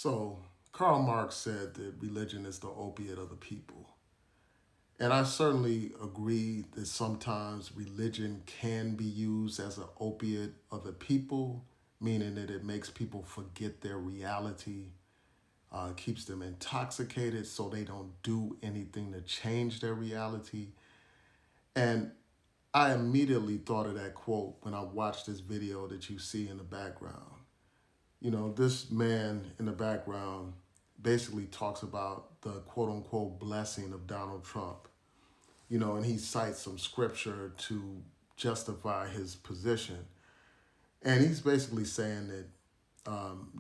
So, Karl Marx said that religion is the opiate of the people. And I certainly agree that sometimes religion can be used as an opiate of the people, meaning that it makes people forget their reality, keeps them intoxicated so they don't do anything to change their reality. And I immediately thought of that quote when I watched this video that you see in the background. This man in the background basically talks about the quote unquote blessing of Donald Trump, and he cites some scripture to justify his position. And he's basically saying that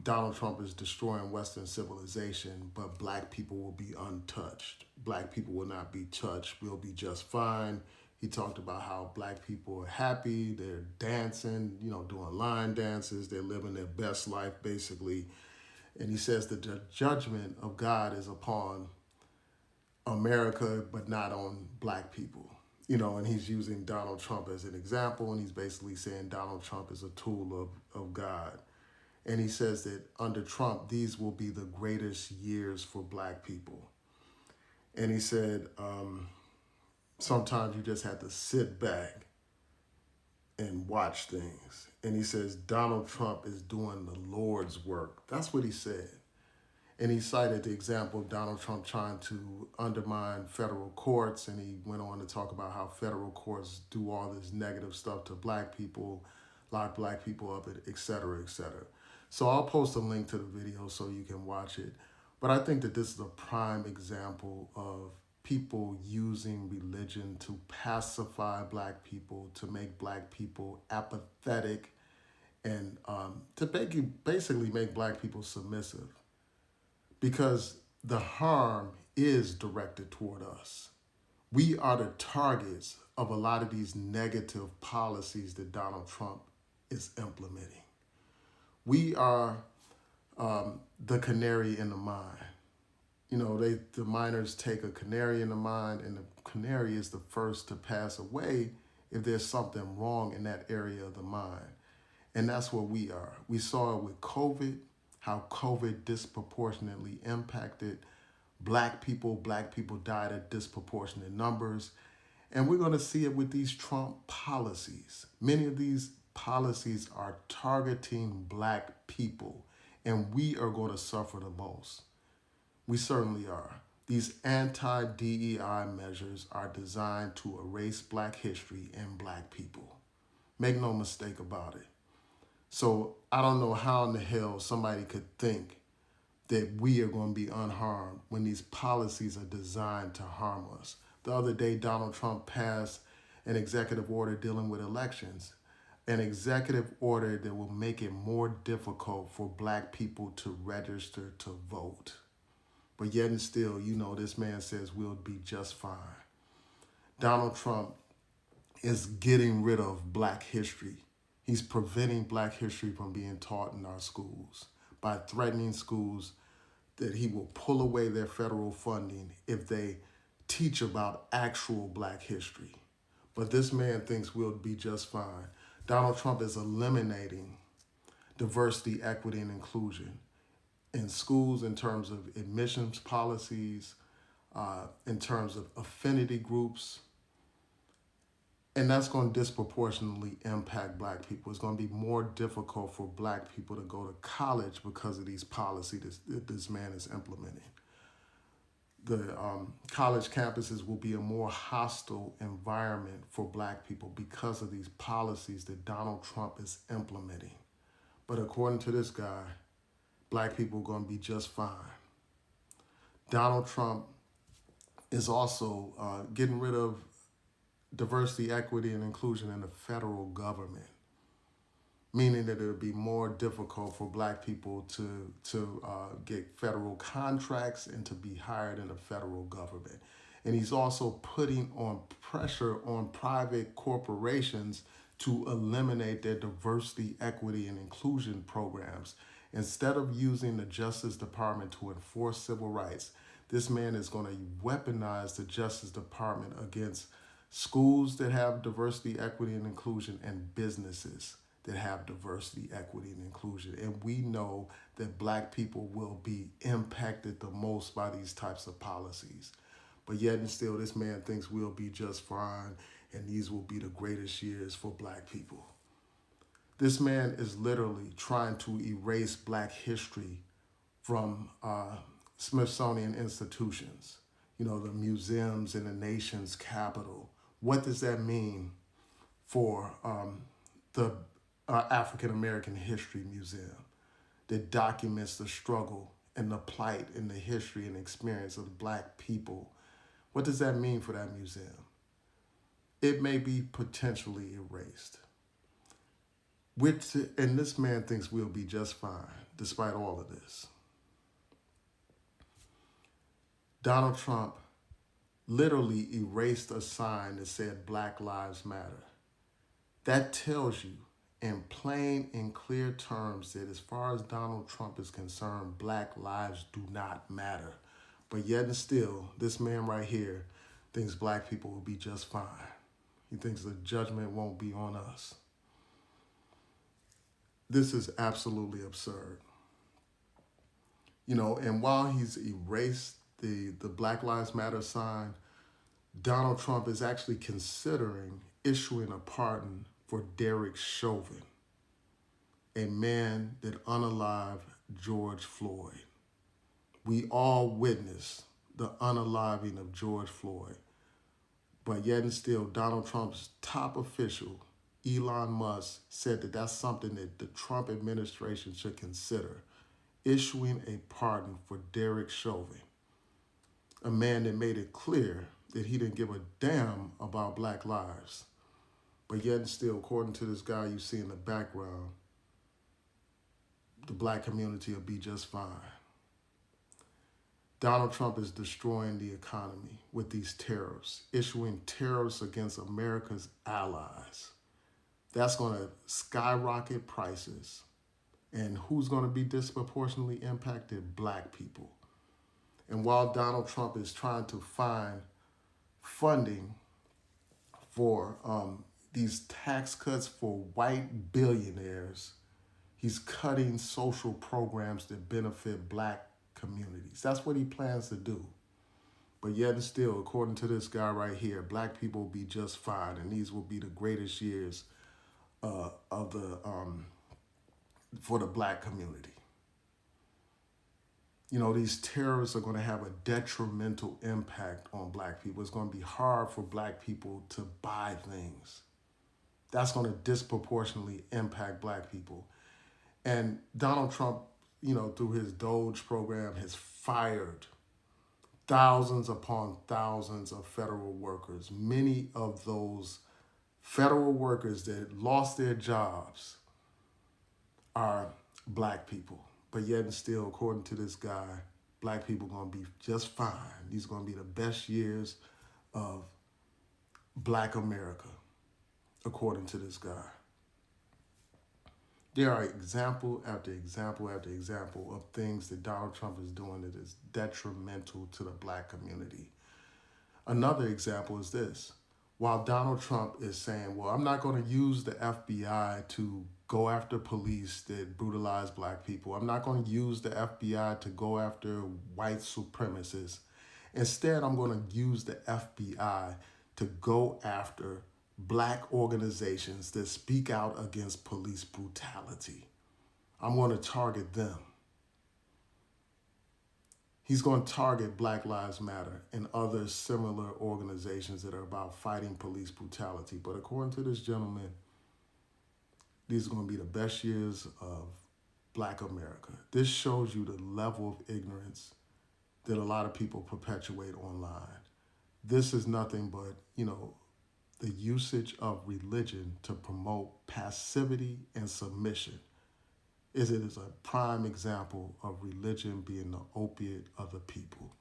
Donald Trump is destroying Western civilization, but black people will be untouched. Black people will not be touched. We'll be just fine. He talked about how black people are happy. They're dancing, doing line dances. They're living their best life, basically. And he says that the judgment of God is upon America, but not on black people. And he's using Donald Trump as an example, and he's basically saying Donald Trump is a tool of God. And he says that under Trump, these will be the greatest years for black people. And he said, sometimes you just have to sit back and watch things. And he says, Donald Trump is doing the Lord's work. That's what he said. And he cited the example of Donald Trump trying to undermine federal courts. And he went on to talk about how federal courts do all this negative stuff to black people, lock black people up, et cetera, et cetera. So I'll post a link to the video so you can watch it. But I think that this is a prime example of people using religion to pacify black people, to make black people apathetic, and to basically make black people submissive. Because the harm is directed toward us. We are the targets of a lot of these negative policies that Donald Trump is implementing. We are the canary in the mine. The miners take a canary in the mine, and the canary is the first to pass away if there's something wrong in that area of the mine. And that's what we are. We saw it with COVID, how COVID disproportionately impacted black people. Black people died at disproportionate numbers. And we're going to see it with these Trump policies. Many of these policies are targeting black people, and we are going to suffer the most. We certainly are. These anti-DEI measures are designed to erase black history and black people. Make no mistake about it. So I don't know how in the hell somebody could think that we are going to be unharmed when these policies are designed to harm us. The other day, Donald Trump passed an executive order dealing with elections, an executive order that will make it more difficult for black people to register to vote. But yet and still, this man says we'll be just fine. Donald Trump is getting rid of black history. He's preventing black history from being taught in our schools by threatening schools that he will pull away their federal funding if they teach about actual black history. But this man thinks we'll be just fine. Donald Trump is eliminating diversity, equity, and inclusion in schools in terms of admissions policies, in terms of affinity groups. And that's going to disproportionately impact black people. It's going to be more difficult for black people to go to college because of these policies that this man is implementing. The college campuses will be a more hostile environment for black people because of these policies that Donald Trump is implementing. But according to this guy, black people are going to be just fine. Donald Trump is also getting rid of diversity, equity, and inclusion in the federal government, meaning that it'll be more difficult for black people to get federal contracts and to be hired in the federal government. And he's also putting on pressure on private corporations to eliminate their diversity, equity, and inclusion programs. Instead of using the Justice Department to enforce civil rights, this man is going to weaponize the Justice Department against schools that have diversity, equity, and inclusion, and businesses that have diversity, equity, and inclusion. And we know that black people will be impacted the most by these types of policies. But yet and still, this man thinks we'll be just fine and these will be the greatest years for black people. This man is literally trying to erase black history from Smithsonian institutions, the museums in the nation's capital. What does that mean for the African American History Museum that documents the struggle and the plight and the history and experience of black people? What does that mean for that museum? It may be potentially erased. And this man thinks we'll be just fine despite all of this. Donald Trump literally erased a sign that said Black Lives Matter. That tells you in plain and clear terms that as far as Donald Trump is concerned, black lives do not matter. But yet and still, this man right here thinks black people will be just fine. He thinks the judgment won't be on us. This is absolutely absurd. And while he's erased the Black Lives Matter sign, Donald Trump is actually considering issuing a pardon for Derek Chauvin, a man that unalived George Floyd. We all witnessed the unaliving of George Floyd. But yet and still, Donald Trump's top official, Elon Musk, said that that's something that the Trump administration should consider, issuing a pardon for Derek Chauvin, a man that made it clear that he didn't give a damn about black lives. But yet and still, according to this guy you see in the background, the black community will be just fine. Donald Trump is destroying the economy with these tariffs, issuing tariffs against America's allies. That's going to skyrocket prices. And who's going to be disproportionately impacted? Black people. And while Donald Trump is trying to find funding for these tax cuts for white billionaires, he's cutting social programs that benefit black communities. That's what he plans to do. But yet and still, according to this guy right here, black people will be just fine, and these will be the greatest years for the black community. These terrorists are going to have a detrimental impact on black people. It's going to be hard for black people to buy things. That's going to disproportionately impact black people. And Donald Trump, through his Doge program, has fired thousands upon thousands of federal workers. Many of those federal workers that lost their jobs are black people. But yet and still, according to this guy, black people are going to be just fine. These are going to be the best years of black America, according to this guy. There are example after example after example of things that Donald Trump is doing that is detrimental to the black community. Another example is this. While Donald Trump is saying, well, I'm not going to use the FBI to go after police that brutalize black people. I'm not going to use the FBI to go after white supremacists. Instead, I'm going to use the FBI to go after black organizations that speak out against police brutality. I'm going to target them. He's going to target Black Lives Matter and other similar organizations that are about fighting police brutality. But according to this gentleman, these are going to be the best years of black America. This shows you the level of ignorance that a lot of people perpetuate online. This is nothing but, the usage of religion to promote passivity and submission. It is a prime example of religion being the opiate of the people.